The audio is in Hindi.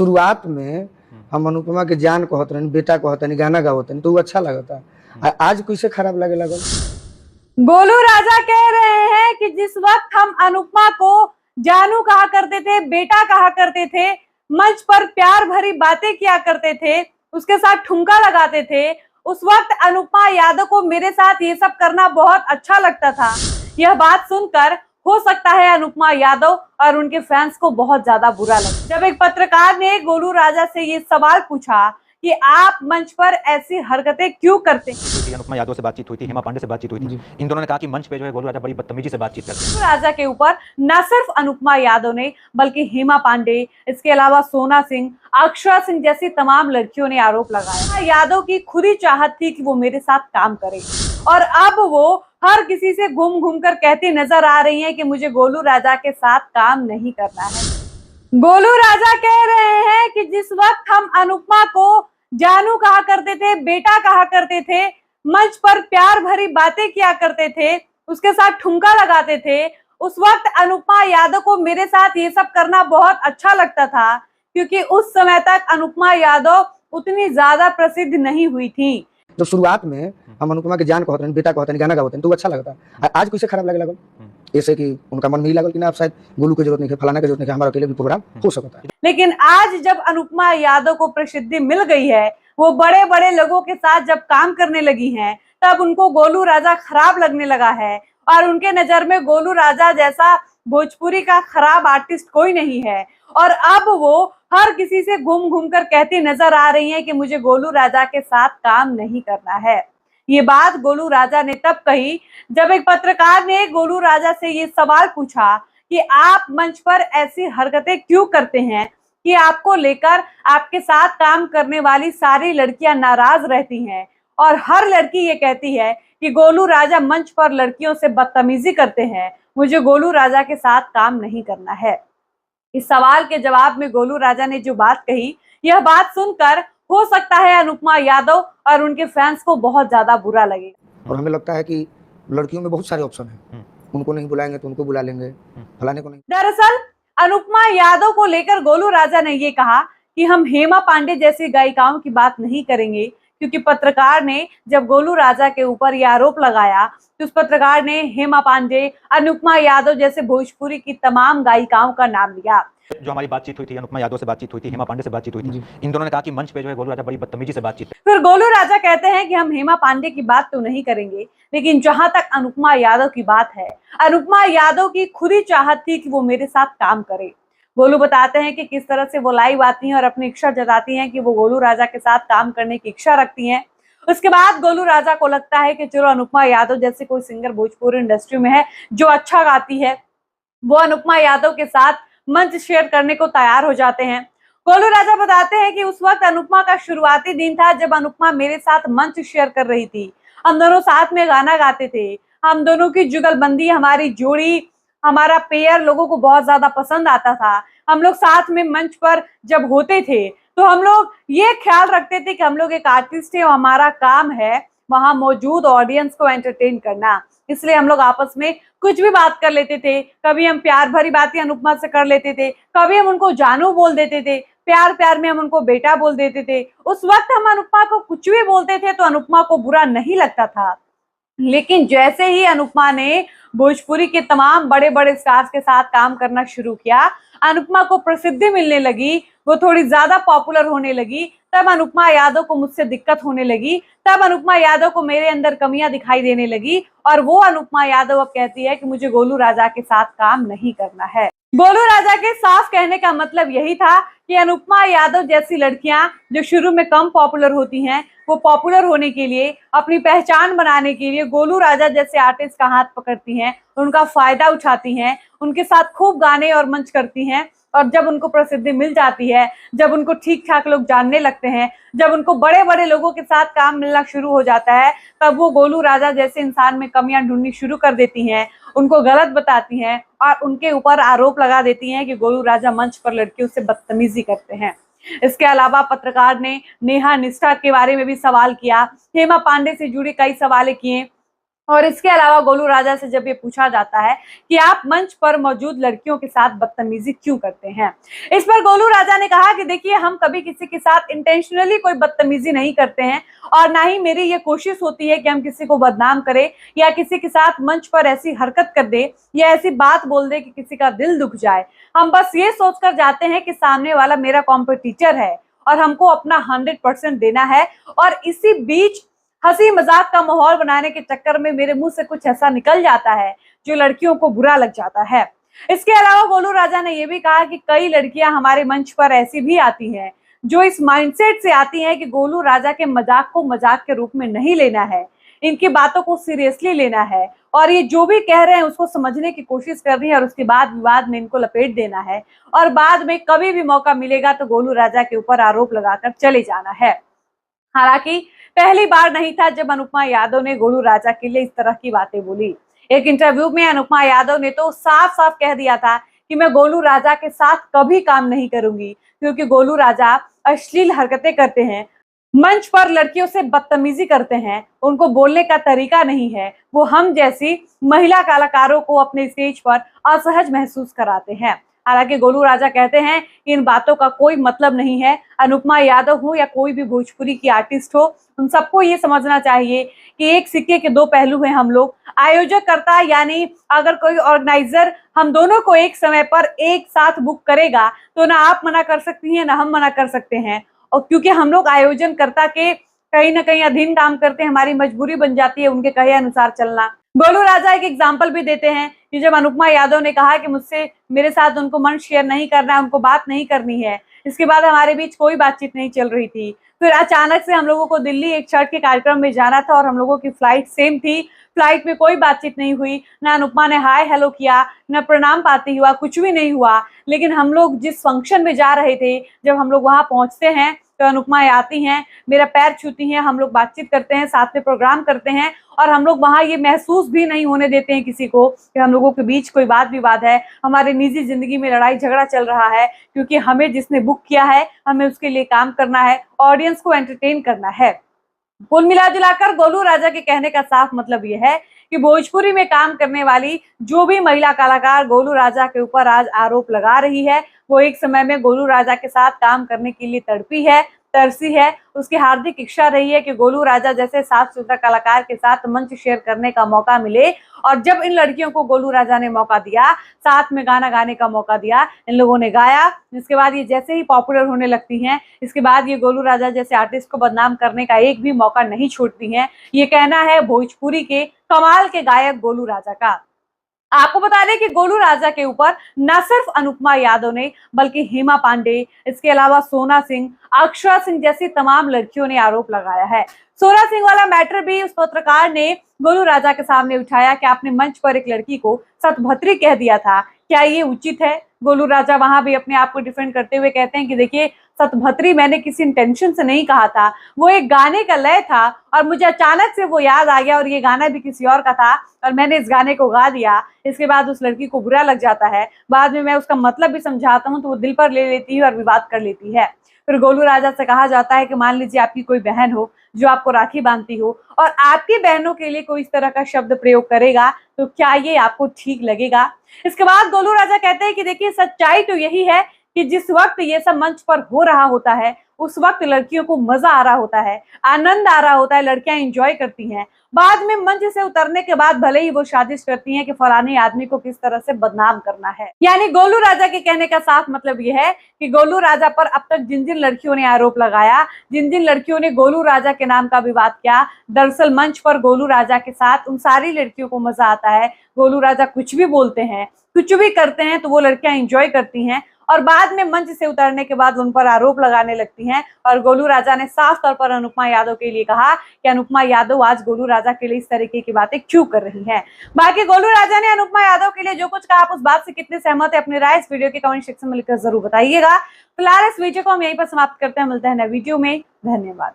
शुरुआत में हम अनुपमा के जान कहत रहनी, बेटा कहत रहनी, गाना गावत रहनी तो वो अच्छा लगता। आज कैसे खराब लगे लगल। गोलू राजा कह रहे हैं कि जिस वक्त हम अनुपमा को जानू कहा करते थे, बेटा कहा करते थे, मंच पर प्यार भरी बातें किया करते थे, उसके साथ ठुमका लगाते थे, उस वक्त अनुपमा यादव को मेरे साथ ये सब करना बहुत अच्छा लगता था। यह बात सुनकर हो सकता है अनुपमा यादव और उनके फैंस को बहुत ज्यादा बुरा लगा। जब एक पत्रकार ने गोलू राजा से ये सवाल पूछा कि आप मंच पर ऐसी हरकतें क्यों करते हैं। अनुपमा यादव से बातचीत हुई थी, हेमा पांडे से बातचीत हुई थी। इन दोनों ने कहा कि मंच पे जो है गोलू राजा बड़ी बदतमीजी से बातचीत करते हैं। गोलू राजा के ऊपर न सिर्फ अनुपमा यादव ने बल्कि हेमा पांडे, इसके अलावा सोना सिंह, अक्षरा सिंह जैसी तमाम लड़कियों ने आरोप लगाया। यादव की खुद ही चाहत थी कि वो मेरे साथ काम करे और अब वो हर किसी से घूम घूम कर कहती नजर आ रही है कि मुझे गोलू राजा के साथ काम नहीं करना है। गोलू राजा कह रहे हैं कि जिस वक्त हम अनुपमा को जानू कहा करते थे, बेटा कहा करते थे, मंच पर प्यार भरी बातें किया करते थे, उसके साथ ठुमका लगाते थे, उस वक्त अनुपमा यादव को मेरे साथ ये सब करना बहुत अच्छा लगता था, क्योंकि उस समय तक अनुपमा यादव उतनी ज्यादा प्रसिद्ध नहीं हुई थी। तो शुरुआत में हम अनुपमा के जान कहत रहनी, बेटा कहत रहनी, गाना गावत रहनी तो वो अच्छा लगता। आज कैसे खराब लगे लगल। ऐसे कि उनका मन नहीं लगल कि ना आप शायद गोलू की जरूरत नहीं है, फलाना की जरूरत नहीं है, हमारा अकेले भी प्रोग्राम हो सकता है। लेकिन आज जब अनुपमा यादव को प्रसिद्धि मिल गई है, वो बड़े बड़े लोगों के साथ जब काम करने लगी हैं, तब उनको गोलू राजा खराब लगने लगा है और उनके नजर में गोलू राजा जैसा भोजपुरी का खराब आर्टिस्ट कोई नहीं है। और अब वो हर किसी से घूम घूम कर कहती नजर आ रही है कि मुझे गोलू राजा के साथ काम नहीं करना है। ये बात गोलू राजा ने तब कही जब एक पत्रकार ने गोलू राजा से ये सवाल पूछा कि आप मंच पर ऐसी हरकतें क्यों करते हैं कि आपको लेकर आपके साथ काम करने वाली सारी लड़कियां नाराज रहती हैं और हर लड़की ये कहती है कि गोलू राजा मंच पर लड़कियों से बदतमीजी करते हैं, मुझे गोलू राजा के साथ काम नहीं करना है। इस सवाल के जवाब में गोलू राजा ने जो बात कही, यह बात सुनकर हो सकता है अनुपमा यादव और उनके फैंस को बहुत ज्यादा बुरा लगेगा। और हमें लगता है कि लड़कियों में बहुत सारे ऑप्शन हैं, उनको नहीं बुलाएंगे तो उनको बुला लेंगे, फलाने को नहीं। दरअसल अनुपमा यादव को लेकर गोलू राजा ने ये कहा कि हम हेमा पांडे जैसी गायिकाओं की बात नहीं करेंगे, क्योंकि पत्रकार ने जब गोलू राजा के ऊपर यह आरोप लगाया तो उस पत्रकार ने हेमा पांडे, अनुपमा यादव जैसे भोजपुरी की तमाम गायिकाओं का नाम लिया। जो हमारी बातचीत हुई थी, अनुपमा यादव से बातचीत हुई थी, हेमा पांडे से बातचीत हुई थी। इन दोनों ने कहा कि मंच पे जो है गोलू राजा बड़ी बदतमीजी से बातचीत। फिर गोलू राजा कहते हैं कि हम हेमा पांडे की बात तो नहीं करेंगे, लेकिन जहां तक अनुपमा यादव की बात है, अनुपमा यादव की खुद ही चाहत थी कि वो मेरे साथ काम करे। गोलू बताते हैं कि किस तरह से वो लाइव आती हैं और अपनी इच्छा जताती हैं कि वो गोलू राजा के साथ काम करने की इच्छा रखती हैं। उसके बाद गोलू राजा को लगता है कि चलो अनुपमा यादव जैसे कोई सिंगर भोजपुरी इंडस्ट्री में है जो अच्छा गाती है, वो अनुपमा यादव के साथ मंच शेयर करने को तैयार हो जाते हैं। गोलू राजा बताते हैं कि उस वक्त अनुपमा का शुरुआती दिन था जब अनुपमा मेरे साथ मंच शेयर कर रही थी। हम दोनों साथ में गाना गाते थे, हम दोनों की जुगलबंदी, हमारी जोड़ी, हमारा पेयर लोगों को बहुत ज्यादा पसंद आता था। हम लोग साथ में मंच पर जब होते थे तो हम लोग ये ख्याल रखते थे कि हम लोग एक आर्टिस्ट है और हमारा काम है वहां मौजूद ऑडियंस को एंटरटेन करना, इसलिए हम लोग आपस में कुछ भी बात कर लेते थे। कभी हम प्यार भरी बातें अनुपमा से कर लेते थे, कभी हम उनको जानू बोल देते थे, प्यार प्यार में हम उनको बेटा बोल देते थे। उस वक्त हम अनुपमा को कुछ भी बोलते थे तो अनुपमा को बुरा नहीं लगता था। लेकिन जैसे ही अनुपमा ने भोजपुरी के तमाम बड़े बड़े स्टार्स के साथ काम करना शुरू किया, अनुपमा को प्रसिद्धि मिलने लगी, वो थोड़ी ज्यादा पॉपुलर होने लगी, तब अनुपमा यादव को मुझसे दिक्कत होने लगी, तब अनुपमा यादव को मेरे अंदर कमियां दिखाई देने लगी और वो अनुपमा यादव अब कहती है कि मुझे गोलू राजा के साथ काम नहीं करना है। गोलू राजा के साफ कहने का मतलब यही था कि अनुपमा यादव जैसी लड़कियां जो शुरू में कम पॉपुलर होती हैं, वो पॉपुलर होने के लिए, अपनी पहचान बनाने के लिए गोलू राजा जैसे आर्टिस्ट का हाथ पकड़ती हैं, उनका फायदा उठाती हैं, उनके साथ खूब गाने और मंच करती हैं और जब उनको प्रसिद्धि मिल जाती है, जब उनको ठीक ठाक लोग जानने लगते हैं, जब उनको बड़े बड़े लोगों के साथ काम मिलना शुरू हो जाता है, तब वो गोलू राजा जैसे इंसान में कमियां ढूंढनी शुरू कर देती हैं, उनको गलत बताती हैं और उनके ऊपर आरोप लगा देती हैं कि गोलू राजा मंच पर लड़कियों से बदतमीजी करते हैं। इसके अलावा पत्रकार ने नेहा निष्ठा के बारे में भी सवाल किया, हेमा पांडे से जुड़े कई सवाल किए और इसके अलावा गोलू राजा से जब ये पूछा जाता है कि आप मंच पर मौजूद लड़कियों के साथ बदतमीजी क्यों करते हैं, इस पर गोलू राजा ने कहा कि देखिए, हम कभी किसी के साथ इंटेंशनली कोई बदतमीजी नहीं करते हैं और ना ही मेरी ये कोशिश होती है कि हम किसी को बदनाम करें या किसी के साथ मंच पर ऐसी हरकत कर दे या ऐसी बात बोल दे कि किसी का दिल दुख जाए। हम बस ये सोचकर जाते हैं कि सामने वाला मेरा कॉम्पिटिटर है और हमको अपना 100% देना है, और इसी बीच हंसी मजाक का माहौल बनाने के चक्कर में मेरे मुंह से कुछ ऐसा निकल जाता है जो लड़कियों को बुरा लग जाता है। इसके अलावा गोलू राजा ने यह भी कहा कि कई लड़कियां हमारे मंच पर ऐसी भी आती हैं जो इस माइंडसेट से आती हैं कि गोलू राजा के मजाक को मजाक के रूप में नहीं लेना है, इनकी बातों को सीरियसली लेना है और ये जो भी कह रहे हैं उसको समझने की कोशिश कर रही है और उसके बाद विवाद में इनको लपेट देना है और बाद में कभी भी मौका मिलेगा तो गोलू राजा के ऊपर आरोप लगाकर चले जाना है। हालांकि पहली बार नहीं था जब अनुपमा यादव ने गोलू राजा के लिए इस तरह की बातें बोली। एक इंटरव्यू में अनुपमा यादव ने तो साफ साफ कह दिया था कि मैं गोलू राजा के साथ कभी काम नहीं करूंगी क्योंकि गोलू राजा अश्लील हरकतें करते हैं, मंच पर लड़कियों से बदतमीजी करते हैं, उनको बोलने का तरीका नहीं है, वो हम जैसी महिला कलाकारों को अपने स्टेज पर असहज महसूस कराते हैं। हालांकि गोलू राजा कहते हैं कि इन बातों का कोई मतलब नहीं है। अनुपमा यादव हो या कोई भी भोजपुरी की आर्टिस्ट हो, उन सबको ये समझना चाहिए कि एक सिक्के के दो पहलू हैं हम लोग। आयोजक करता यानी अगर कोई ऑर्गेनाइजर हम दोनों को एक समय पर एक साथ बुक करेगा तो ना आप मना कर सकती हैं ना हम मना कर सकते हैं, और क्योंकि हम लोग आयोजन करता के कहीं ना कहीं अधीन काम करते हैं, हमारी मजबूरी बन जाती है उनके कहे अनुसार चलना। गोलू राजा एक एग्जाम्पल भी देते हैं कि जब अनुपमा यादव ने कहा कि मुझसे मेरे साथ उनको मंच शेयर नहीं करना है, उनको बात नहीं करनी है, इसके बाद हमारे बीच कोई बातचीत नहीं चल रही थी। फिर अचानक से हम लोगों को दिल्ली एक छठ के कार्यक्रम में जाना था और हम लोगों की फ्लाइट सेम थी, फ्लाइट में कोई बातचीत नहीं हुई, ना अनुपमा ने हाय हेलो किया, ना प्रणाम पाती हुआ, कुछ भी नहीं हुआ। लेकिन हम लोग जिस फंक्शन में जा रहे थे, जब हम लोग वहां पहुंचते हैं तो अनुपमा आती हैं, मेरा पैर छूती हैं, हम लोग बातचीत करते हैं, साथ में प्रोग्राम करते हैं और हम लोग वहां ये महसूस भी नहीं होने देते हैं किसी को कि हम लोगों के बीच कोई वाद विवाद है, हमारे निजी जिंदगी में लड़ाई झगड़ा चल रहा है, क्योंकि हमें जिसने बुक किया है हमें उसके लिए काम करना है, ऑडियंस को एंटरटेन करना है। कुल मिला जुलाकर गोलू राजा के कहने का साफ मतलब यह है कि भोजपुरी में काम करने वाली जो भी महिला कलाकार गोलू राजा के ऊपर आज आरोप लगा रही है, वो एक समय में गोलू राजा के साथ काम करने के लिए तड़पी है, तरसी है, उसकी हार्दिक इच्छा रही है कि गोलू राजा जैसे साफ सुथरा कलाकार के साथ मंच शेयर करने का मौका मिले। और जब इन लड़कियों को गोलू राजा ने मौका दिया, साथ में गाना गाने का मौका दिया, इन लोगों ने गाया, जिसके बाद ये जैसे ही पॉपुलर होने लगती हैं, इसके बाद ये गोलू राजा जैसे आर्टिस्ट को बदनाम करने का एक भी मौका नहीं छोड़ती हैं। ये कहना है भोजपुरी के कमाल के गायक गोलू राजा का। आपको बता दें कि गोलू राजा के ऊपर न सिर्फ अनुपमा यादव ने बल्कि हेमा पांडे, इसके अलावा सोना सिंह, अक्षरा सिंह जैसी तमाम लड़कियों ने आरोप लगाया है। सोना सिंह वाला मैटर भी उस पत्रकार ने गोलू राजा के सामने उठाया कि आपने मंच पर एक लड़की को सतभद्री कह दिया था, क्या ये उचित है? गोलू राजा वहां भी अपने आप को डिफेंड करते हुए कहते हैं कि देखिए, सतभद्री मैंने किसी इंटेंशन से नहीं कहा था, वो एक गाने का लय था और मुझे अचानक से वो याद आ गया और ये गाना भी किसी और का था और मैंने इस गाने को गा दिया। इसके बाद उस लड़की को बुरा लग जाता है, बाद में मैं उसका मतलब भी समझाता हूँ तो वो दिल पर ले लेती है और विवाद कर लेती है। फिर गोलू राजा से कहा जाता है कि मान लीजिए आपकी कोई बहन हो जो आपको राखी बांधती हो और आपकी बहनों के लिए कोई इस तरह का शब्द प्रयोग करेगा तो क्या ये आपको ठीक लगेगा? इसके बाद गोलू राजा कहते हैं कि देखिए, सच्चाई तो यही है कि जिस वक्त ये सब मंच पर हो रहा होता है उस वक्त लड़कियों को मजा आ रहा होता है, आनंद आ रहा होता है, लड़कियां एंजॉय करती हैं। बाद में मंच से उतरने के बाद भले ही वो साजिश करती हैं कि फलाने आदमी को किस तरह से बदनाम करना है। यानी गोलू राजा के कहने का साफ मतलब यह है कि गोलू राजा पर अब तक जिन जिन लड़कियों ने आरोप लगाया, जिन जिन लड़कियों ने गोलू राजा के नाम का विवाद किया, दरअसल मंच पर गोलू राजा के साथ उन सारी लड़कियों को मजा आता है। गोलू राजा कुछ भी बोलते हैं, कुछ भी करते हैं तो वो लड़कियां एंजॉय करती हैं और बाद में मंच से उतरने के बाद उन पर आरोप लगाने लगती हैं। और गोलू राजा ने साफ तौर पर अनुपमा यादव के लिए कहा कि अनुपमा यादव आज गोलू राजा के लिए इस तरीके की बातें क्यों कर रही हैं। बाकी गोलू राजा ने अनुपमा यादव के लिए जो कुछ कहा, आप उस बात से कितने सहमत है, अपनी राय इस वीडियो के कमेंट सेक्शन में लिखकर जरूर बताइएगा। फिलहाल इस वीडियो को हम यहीं पर समाप्त करते हैं, मिलते हैं नए वीडियो में। धन्यवाद।